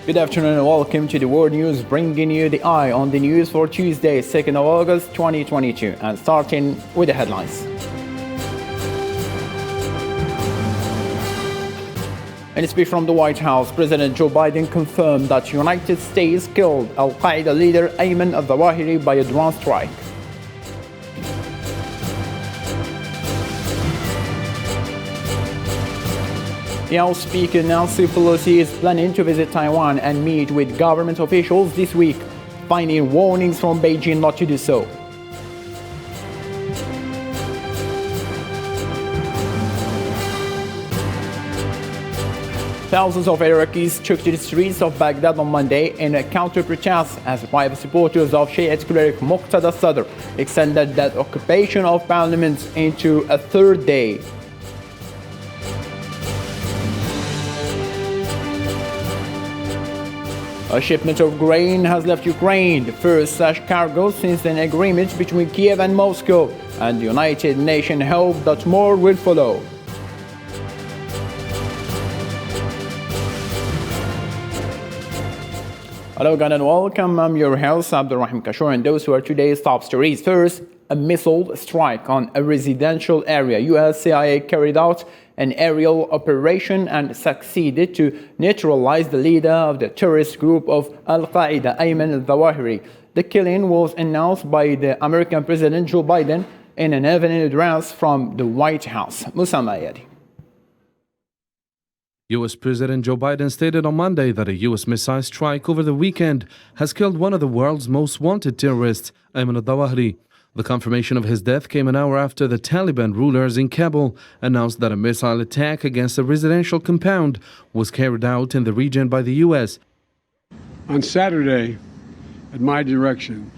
Good afternoon and welcome to the World News, bringing you the eye on the news for Tuesday, 2nd of August 2022, and starting with the headlines. In a speech from the White House, President Joe Biden confirmed that the United States killed Al-Qaeda leader Ayman al-Zawahiri by a drone strike. The House Speaker Nancy Pelosi is planning to visit Taiwan and meet with government officials this week, finding warnings from Beijing not to do so. Thousands of Iraqis took to the streets of Baghdad on Monday in a counter-protest as private supporters of Shiite cleric Muqtada Sadr extended that occupation of parliament into a third day. A shipment of grain has left Ukraine, the first such cargo since an agreement between Kiev and Moscow, and the United Nations hope that more will follow. Hello again and welcome. I'm your host, Abdulrahim Kashor, and those who are today's top stories. First, a missile strike on a residential area. US CIA carried out an aerial operation and succeeded to neutralize the leader of the terrorist group of Al-Qaeda, Ayman al-Zawahiri. The killing was announced by the American President Joe Biden in an evening address from the White House. Musa Mayadi. U.S. President Joe Biden stated on Monday that a U.S. missile strike over the weekend has killed one of the world's most wanted terrorists, Ayman al-Zawahiri. The confirmation of his death came an hour after the Taliban rulers in Kabul announced that a missile attack against a residential compound was carried out in the region by the U.S. On Saturday, at my direction,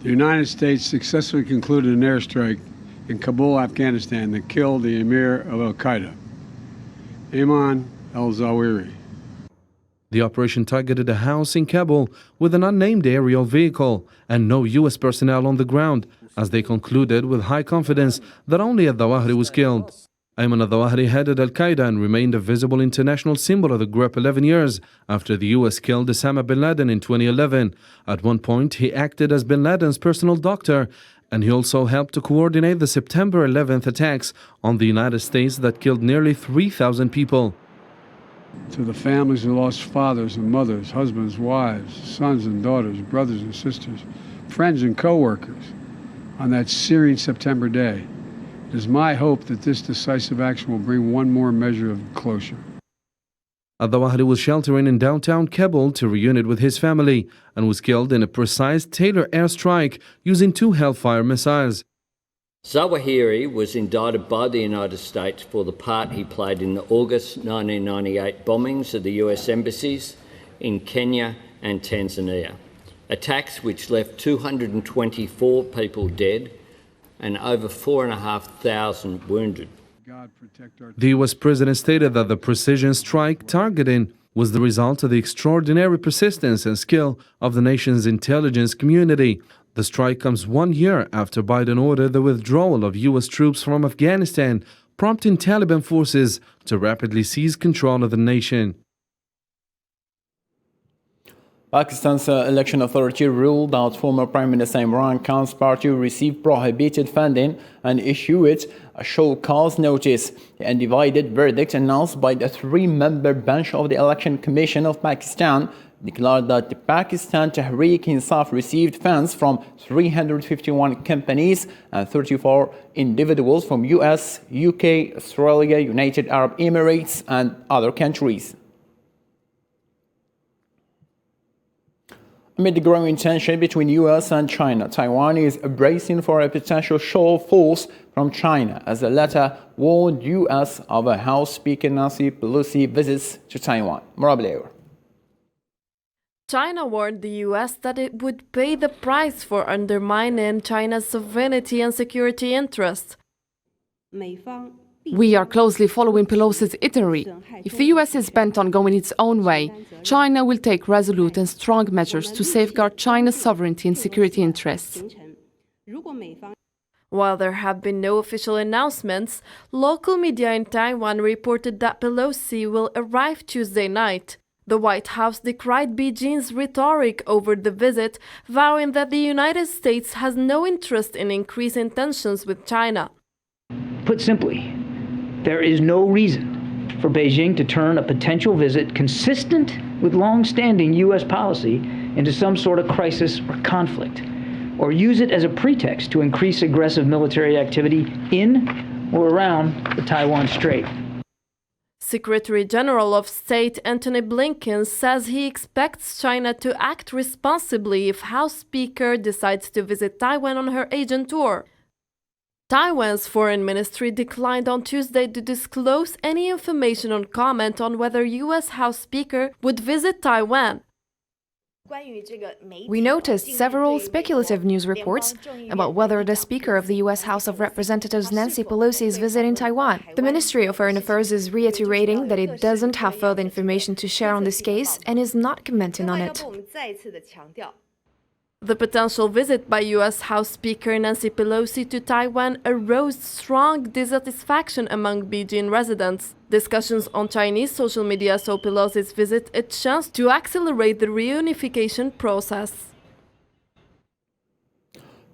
the United States successfully concluded an airstrike in Kabul, Afghanistan that killed the emir of Al-Qaeda, Ayman al-Zawahiri. The operation targeted a house in Kabul with an unnamed aerial vehicle and no U.S. personnel on the ground, as they concluded with high confidence that only al-Zawahiri was killed. Ayman al-Zawahiri headed Al-Qaeda and remained a visible international symbol of the group 11 years after the U.S. killed Osama bin Laden in 2011. At one point, he acted as bin Laden's personal doctor, and he also helped to coordinate the September 11th attacks on the United States that killed nearly 3,000 people. To the families who lost fathers and mothers, husbands, wives, sons and daughters, brothers and sisters, friends and co-workers on that searing September day, it is my hope that this decisive action will bring one more measure of closure. Al-Zawahiri was sheltering in downtown Kabul to reunite with his family and was killed in a precise tailored airstrike using 2 Hellfire missiles. Zawahiri was indicted by the United States for the part he played in the August 1998 bombings of the US embassies in Kenya and Tanzania, attacks which left 224 people dead and over 4,500 wounded. The U.S. president stated that the precision strike targeting was the result of the extraordinary persistence and skill of the nation's intelligence community. The strike comes 1 year after Biden ordered the withdrawal of U.S. troops from Afghanistan, prompting Taliban forces to rapidly seize control of the nation. Pakistan's election authority ruled that former Prime Minister Imran Khan's party received prohibited funding and issued a show cause notice. The undivided verdict announced by the 3-member bench of the Election Commission of Pakistan declared that the Pakistan Tehreek-e-Insaf received funds from 351 companies and 34 individuals from US, UK, Australia, United Arab Emirates and other countries. Amid the growing tension between US and China, Taiwan is bracing for a potential show of force from China as the latter warned US of a House Speaker Nancy Pelosi visits to Taiwan. Morableor. China warned the US that it would pay the price for undermining China's sovereignty and security interests. We are closely following Pelosi's itinerary. If the US is bent on going its own way, China will take resolute and strong measures to safeguard China's sovereignty and security interests. While there have been no official announcements, local media in Taiwan reported that Pelosi will arrive Tuesday night. The White House decried Beijing's rhetoric over the visit, vowing that the United States has no interest in increasing tensions with China. Put simply, there is no reason for Beijing to turn a potential visit consistent with long-standing U.S. policy into some sort of crisis or conflict, or use it as a pretext to increase aggressive military activity in or around the Taiwan Strait. Secretary General of State Antony Blinken says he expects China to act responsibly if House Speaker decides to visit Taiwan on her Asian tour. Taiwan's foreign ministry declined on Tuesday to disclose any information or comment on whether U.S. House Speaker would visit Taiwan. We noticed several speculative news reports about whether the Speaker of the U.S. House of Representatives, Nancy Pelosi, is visiting Taiwan. The Ministry of Foreign Affairs is reiterating that it doesn't have further information to share on this case and is not commenting on it. The potential visit by U.S. House Speaker Nancy Pelosi to Taiwan aroused strong dissatisfaction among Beijing residents. Discussions on Chinese social media saw Pelosi's visit a chance to accelerate the reunification process.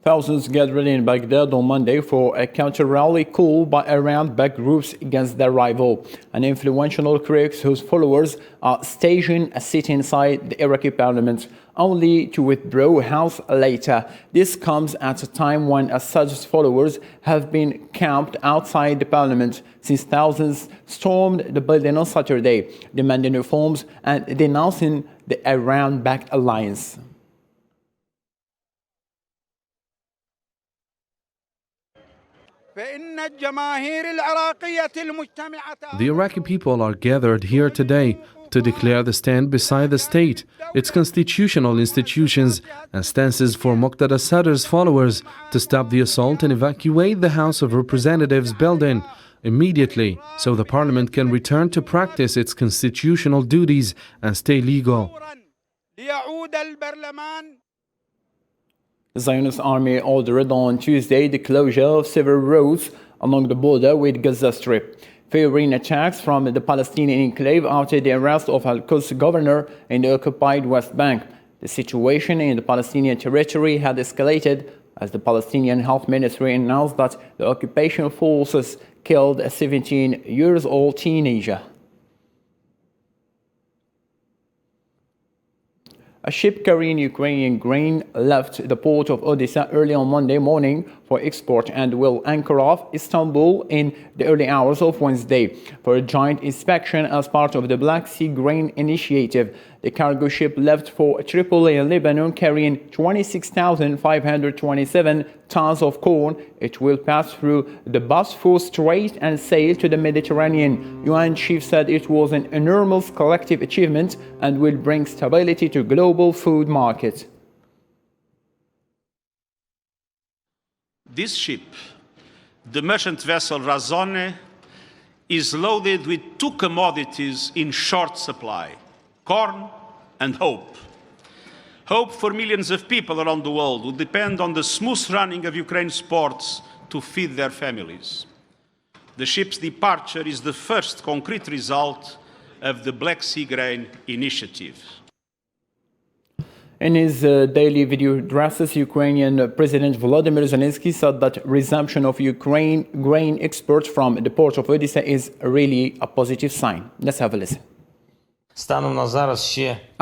Thousands gathered in Baghdad on Monday for a counter-rally call by Iran-backed groups against their rival, an influential cleric whose followers are staging a sit inside the Iraqi parliament, only to withdraw house later. This comes at a time when Assad's followers have been camped outside the parliament since thousands stormed the building on Saturday, demanding reforms and denouncing the Iran-backed alliance. The Iraqi people are gathered here today to declare the stand beside the state, its constitutional institutions, and stances for Muqtada Sadr's followers to stop the assault and evacuate the House of Representatives building immediately so the parliament can return to practice its constitutional duties and stay legal. The Zionist army ordered on Tuesday the closure of several roads along the border with Gaza Strip, fearing attacks from the Palestinian enclave after the arrest of Al-Quds governor in the occupied West Bank. The situation in the Palestinian territory had escalated as the Palestinian Health Ministry announced that the occupation forces killed a 17-year-old teenager. A ship carrying Ukrainian grain left the port of Odessa early on Monday morning for export and will anchor off Istanbul in the early hours of Wednesday for a joint inspection as part of the Black Sea Grain Initiative. The cargo ship left for Tripoli in Lebanon carrying 26,527 tons of corn. It will pass through the Bosphorus Strait and sail to the Mediterranean. UN chief said it was an enormous collective achievement and will bring stability to global food markets. This ship, the merchant vessel Razone, is loaded with two commodities in short supply: corn and hope. Hope for millions of people around the world who depend on the smooth running of Ukraine's ports to feed their families. The ship's departure is the first concrete result of the Black Sea Grain Initiative. In his daily video addresses, Ukrainian President Volodymyr Zelensky said that resumption of Ukraine grain exports from the port of Odessa is really a positive sign. Let's have a listen.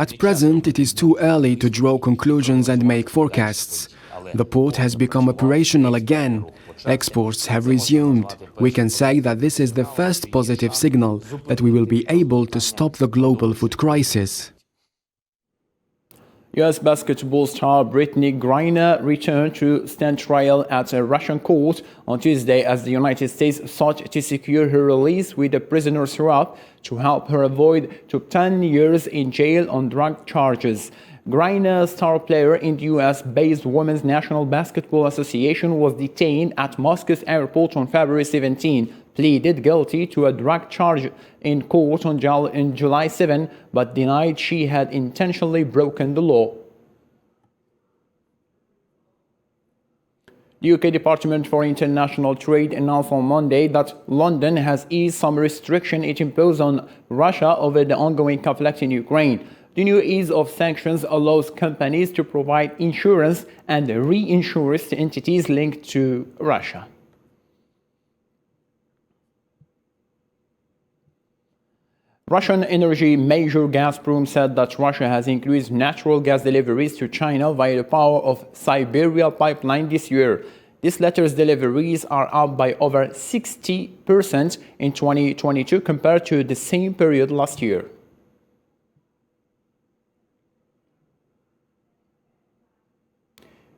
At present, it is too early to draw conclusions and make forecasts. The port has become operational again. Exports have resumed. We can say that this is the first positive signal that we will be able to stop the global food crisis. U.S. basketball star Brittney Griner returned to stand trial at a Russian court on Tuesday as the United States sought to secure her release with a prisoner swap to help her avoid 10 years in jail on drug charges. Griner, star player in the U.S.-based Women's National Basketball Association, was detained at Moscow's airport on February 17, pleaded guilty to a drug charge in court on July 7, but denied she had intentionally broken the law. The UK Department for International Trade announced on Monday that London has eased some restrictions it imposed on Russia over the ongoing conflict in Ukraine. The new ease of sanctions allows companies to provide insurance and reinsurance to entities linked to Russia. Russian energy major Gazprom said that Russia has increased natural gas deliveries to China via the power of Siberia pipeline this year. This letter's deliveries are up by over 60% in 2022 compared to the same period last year.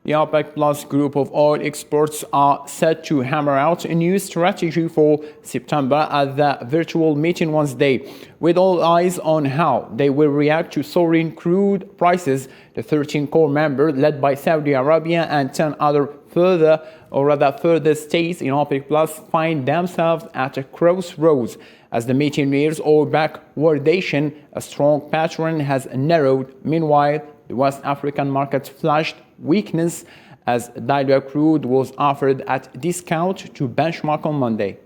The OPEC Plus group of oil experts are set to hammer out a new strategy for September at the virtual meeting Wednesday, with all eyes on how they will react to soaring crude prices. The 13 core members, led by Saudi Arabia and 10 other further states in OPEC Plus, find themselves at a crossroads. As the meeting nears oil backwardation, a strong pattern has narrowed. Meanwhile, the West African market flashed weakness as diluent crude was offered at discount to benchmark on Monday.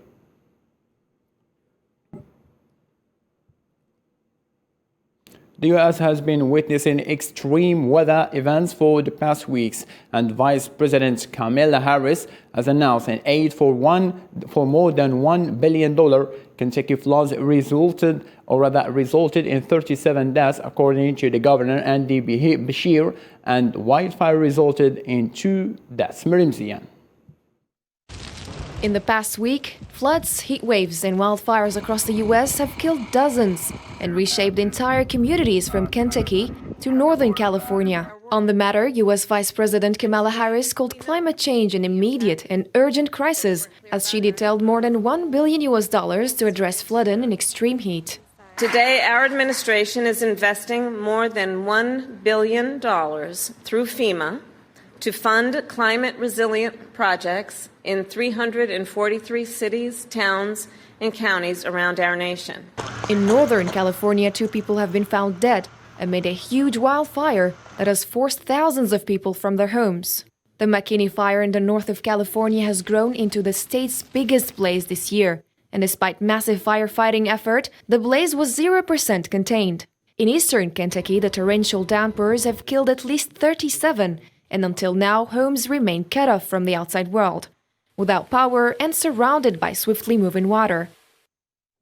The U.S. has been witnessing extreme weather events for the past weeks, and Vice President Kamala Harris has announced an aid for more than $1 billion. Kentucky floods resulted in 37 deaths, according to the governor, Andy Beshear, and wildfire resulted in 2 deaths. Miriam Zian. In the past week, floods, heat waves, and wildfires across the U.S. have killed dozens and reshaped entire communities from Kentucky to Northern California. On the matter, U.S. Vice President Kamala Harris called climate change an immediate and urgent crisis, as she detailed more than $1 billion to address flooding and extreme heat. Today, our administration is investing more than $1 billion through FEMA to fund climate-resilient projects in 343 cities, towns, and counties around our nation. In Northern California, 2 people have been found dead amid a huge wildfire that has forced thousands of people from their homes. The McKinney Fire in the north of California has grown into the state's biggest blaze this year, and despite massive firefighting effort, the blaze was 0% contained. In eastern Kentucky, the torrential downpours have killed at least 37, and until now, homes remain cut off from the outside world, without power and surrounded by swiftly moving water.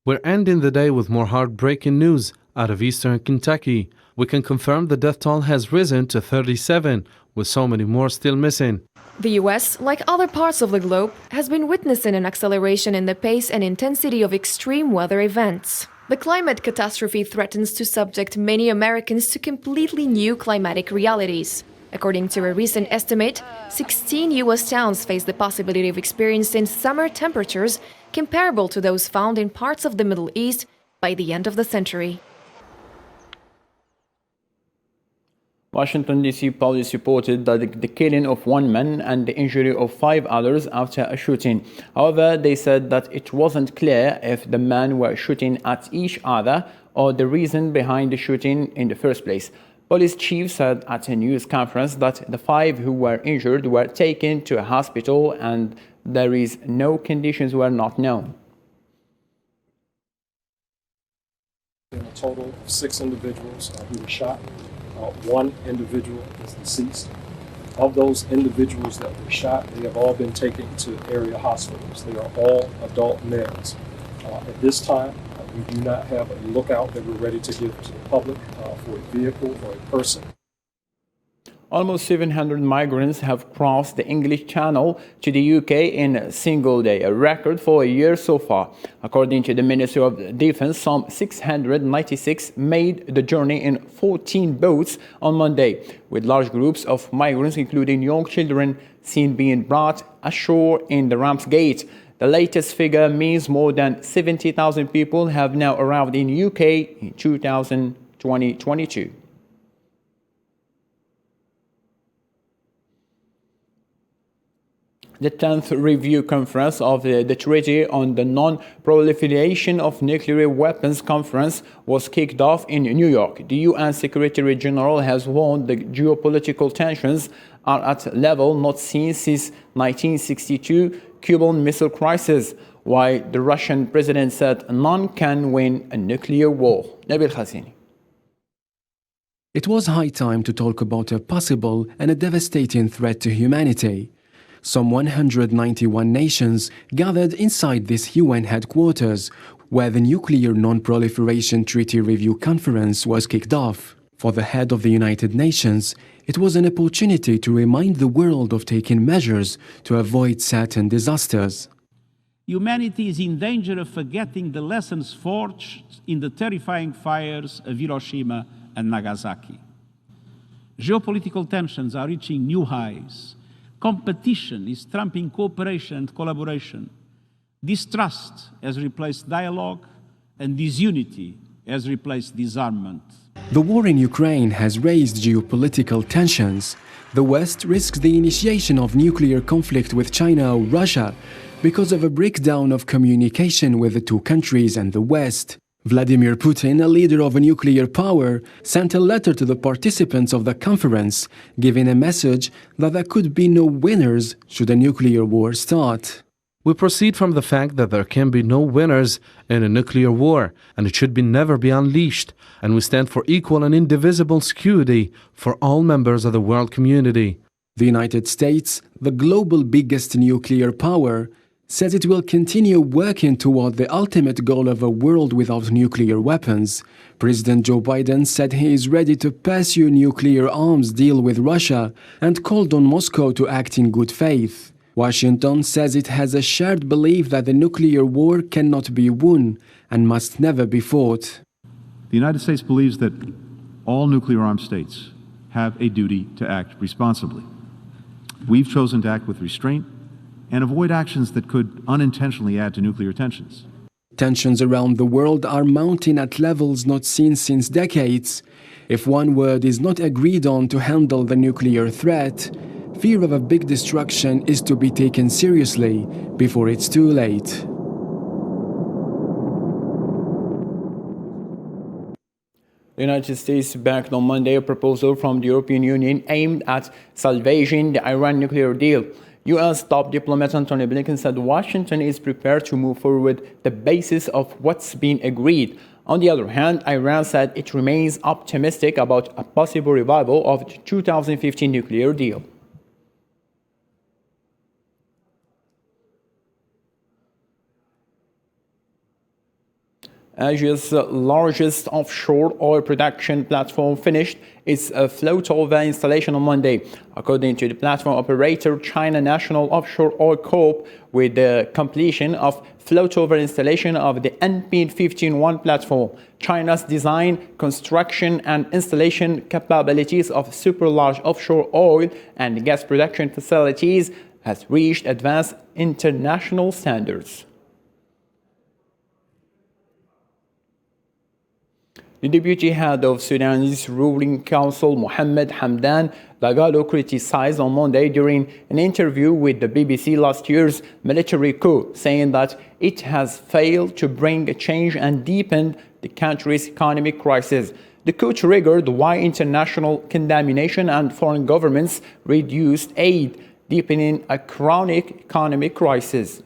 We're ending the day with more heartbreaking news out of eastern Kentucky. We can confirm the death toll has risen to 37, with so many more still missing. The U.S., like other parts of the globe, has been witnessing an acceleration in the pace and intensity of extreme weather events. The climate catastrophe threatens to subject many Americans to completely new climatic realities. According to a recent estimate, 16 U.S. towns face the possibility of experiencing summer temperatures comparable to those found in parts of the Middle East by the end of the century. Washington, D.C. police reported that the killing of 1 man and the injury of 5 others after a shooting. However, they said that it wasn't clear if the men were shooting at each other or the reason behind the shooting in the first place. Police chief said at a news conference that the 5 who were injured were taken to a hospital and no conditions were not known. In a total of 6 individuals who were shot. 1 individual is deceased. Of those individuals that were shot, they have all been taken to area hospitals. They are all adult males. At this time, we do not have a lookout that we're ready to give to the public for a vehicle or a person. Almost 700 migrants have crossed the English Channel to the UK in a single day, a record for a year so far. According to the Ministry of Defence, some 696 made the journey in 14 boats on Monday, with large groups of migrants, including young children, seen being brought ashore in the Ramsgate. The latest figure means more than 70,000 people have now arrived in UK in 2022. The 10th Review Conference of the Treaty on the Non-Proliferation of Nuclear Weapons Conference was kicked off in New York. The UN Secretary General has warned the geopolitical tensions are at a level not seen since 1962 Cuban Missile Crisis, while the Russian president said none can win a nuclear war. Nabil Khazini. It was high time to talk about a possible and a devastating threat to humanity. Some 191 nations gathered inside this UN headquarters, where the Nuclear Non-Proliferation Treaty Review Conference was kicked off. For the head of the United Nations, it was an opportunity to remind the world of taking measures to avoid certain disasters. Humanity is in danger of forgetting the lessons forged in the terrifying fires of Hiroshima and Nagasaki. Geopolitical tensions are reaching new highs. Competition is trumping cooperation and collaboration. Distrust has replaced dialogue, and disunity has replaced disarmament. The war in Ukraine has raised geopolitical tensions. The West risks the initiation of nuclear conflict with China or Russia because of a breakdown of communication with the two countries and the West. Vladimir Putin, a leader of a nuclear power, sent a letter to the participants of the conference, giving a message that there could be no winners should a nuclear war start. We proceed from the fact that there can be no winners in a nuclear war, and it should never be unleashed, and we stand for equal and indivisible security for all members of the world community. The United States, the global biggest nuclear power, says it will continue working toward the ultimate goal of a world without nuclear weapons. President Joe Biden said he is ready to pursue nuclear arms deal with Russia and called on Moscow to act in good faith. Washington says it has a shared belief that the nuclear war cannot be won and must never be fought. The United States believes that all nuclear-armed states have a duty to act responsibly. We've chosen to act with restraint and avoid actions that could unintentionally add to nuclear tensions. Tensions around the world are mounting at levels not seen since decades. If one word is not agreed on to handle the nuclear threat, fear of a big destruction is to be taken seriously before it's too late. The United States backed on Monday a proposal from the European Union aimed at salvaging the Iran nuclear deal. U.S. top diplomat Antony Blinken said Washington is prepared to move forward the basis of what's been agreed. On the other hand, Iran said it remains optimistic about a possible revival of the 2015 nuclear deal. Asia's largest offshore oil production platform finished its float-over installation on Monday. According to the platform operator, China National Offshore Oil Corp, with the completion of float-over installation of the NP-15-1 platform, China's design, construction, and installation capabilities of super-large offshore oil and gas production facilities has reached advanced international standards. The deputy head of Sudan's ruling council, Mohammed Hamdan Dagalo, criticized on Monday during an interview with the BBC last year's military coup, saying that it has failed to bring a change and deepened the country's economic crisis. The coup triggered why international condemnation and foreign governments reduced aid, deepening a chronic economic crisis.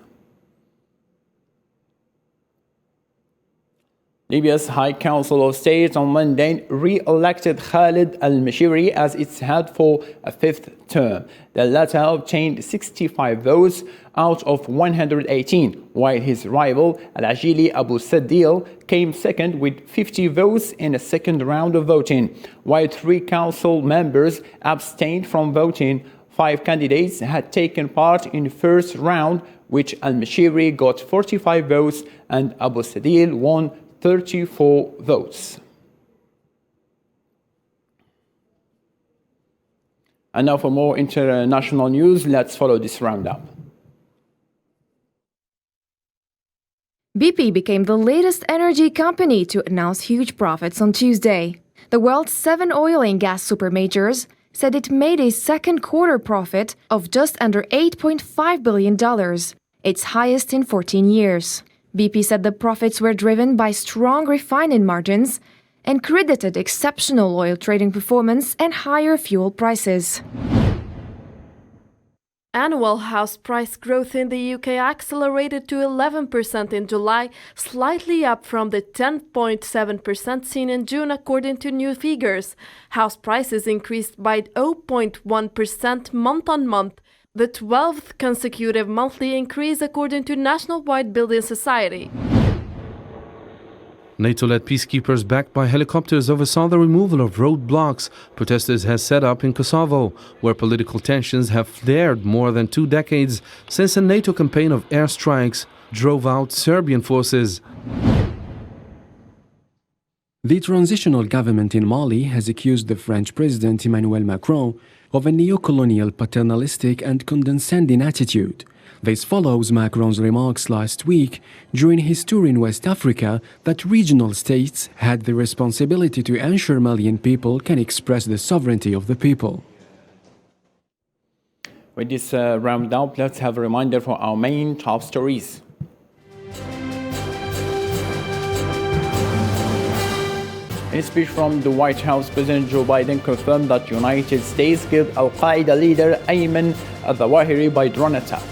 Libya's High Council of State on Monday re-elected Khalid al-Mashiri as its head for a fifth term. The latter obtained 65 votes out of 118, while his rival Al-Ajili Abu Sadil came second with 50 votes in a second round of voting. While 3 council members abstained from voting, 5 candidates had taken part in the first round, which al-Mashiri got 45 votes and Abu Sadil won 34 votes. And now for more international news, let's follow this roundup. BP became the latest energy company to announce huge profits on Tuesday. The world's 7 oil and gas supermajors said it made a second quarter profit of just under $8.5 billion, its highest in 14 years. BP said the profits were driven by strong refining margins and credited exceptional oil trading performance and higher fuel prices. Annual house price growth in the UK accelerated to 11% in July, slightly up from the 10.7% seen in June according to new figures. House prices increased by 0.1% month-on-month, the 12th consecutive monthly increase according to Nationwide Building Society. NATO-led peacekeepers backed by helicopters oversaw the removal of roadblocks protesters have set up in Kosovo, where political tensions have flared more than 2 decades since a NATO campaign of airstrikes drove out Serbian forces. The transitional government in Mali has accused the French President Emmanuel Macron of a neo-colonial, paternalistic and condescending attitude. This follows Macron's remarks last week during his tour in West Africa that regional states had the responsibility to ensure Malian people can express the sovereignty of the people. With this roundup, let's have a reminder for our main top stories. In a speech from the White House, President Joe Biden confirmed that the United States killed Al-Qaeda leader Ayman al-Zawahiri by drone attack.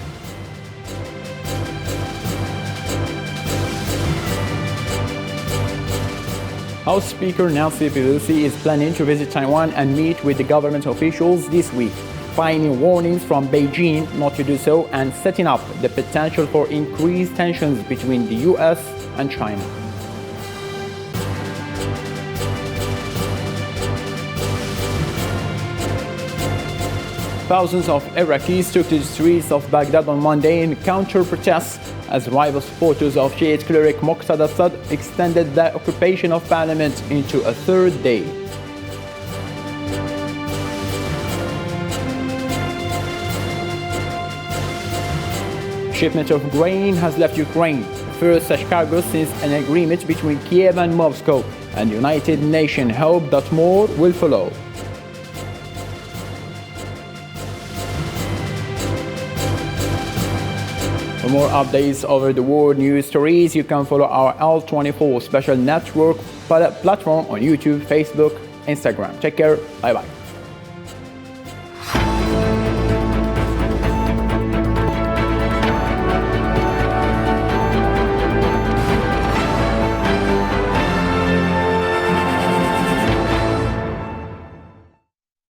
House Speaker Nancy Pelosi is planning to visit Taiwan and meet with the government officials this week, finding warnings from Beijing not to do so and setting up the potential for increased tensions between the US and China. Thousands of Iraqis took to the streets of Baghdad on Monday in counter-protests as rival supporters of Shiite cleric Muqtada Assad extended the occupation of parliament into a third day. Shipment of grain has left Ukraine, the first such cargo since an agreement between Kiev and Moscow, and the United Nations hope that more will follow. For more updates over the world news stories, you can follow our L24 special network platform on YouTube, Facebook, Instagram. Take care. Bye-bye.